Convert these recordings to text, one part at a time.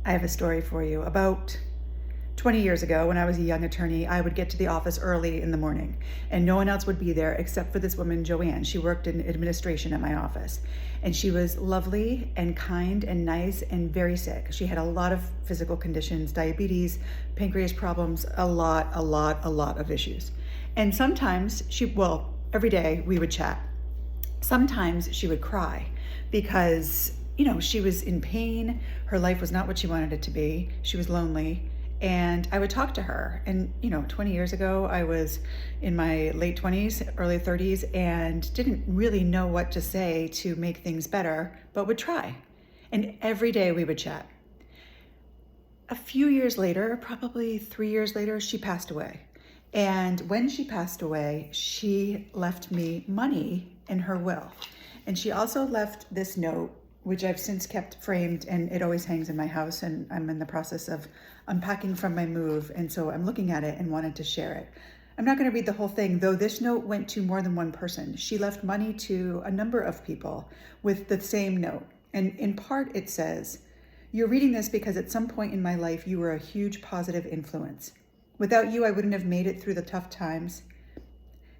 I have a story for you. About 20 years ago, when I was a young attorney, I would get to the office early in the morning, and no one else would be there except for this woman, Joanne. She worked in administration at my office, and she was lovely and kind and nice and very sick. She had a lot of physical conditions, diabetes, pancreas problems, a lot of issues. And sometimes every day we would chat. Sometimes she would cry because, she was in pain. Her life was not what she wanted it to be. She was lonely. And I would talk to her. And, 20 years ago, I was in my late 20s, early 30s, and didn't really know what to say to make things better, but would try. And every day we would chat. A few years later, probably 3 years later, she passed away. And when she passed away, she left me money in her will. And she also left this note, which I've since kept framed, and it always hangs in my house, and I'm in the process of unpacking from my move, and so I'm looking at it and wanted to share it. I'm not going to read the whole thing, though this note went to more than one person. She left money to a number of people with the same note, and in part it says, "You're reading this because at some point in my life you were a huge positive influence. Without you, I wouldn't have made it through the tough times.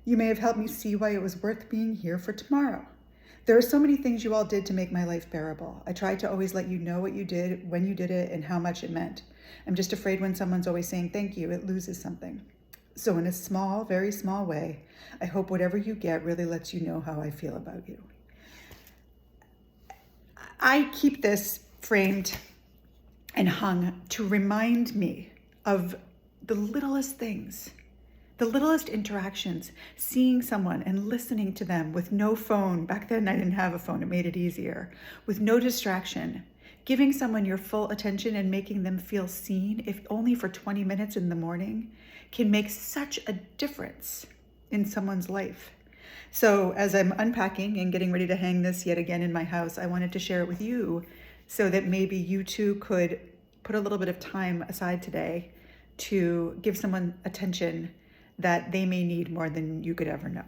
You may have helped me see why it was worth being here for tomorrow. There are so many things you all did to make my life bearable. I tried to always let you know what you did, when you did it, and how much it meant. I'm just afraid when someone's always saying thank you, it loses something. So in a small, very small way, I hope whatever you get really lets you know how I feel about you." I keep this framed and hung to remind me of the littlest things. The littlest interactions, seeing someone and listening to them with no phone. Back then I didn't have a phone, it made it easier. With no distraction, giving someone your full attention and making them feel seen, if only for 20 minutes in the morning, can make such a difference in someone's life. So as I'm unpacking and getting ready to hang this yet again in my house, I wanted to share it with you so that maybe you too could put a little bit of time aside today to give someone attention that they may need more than you could ever know.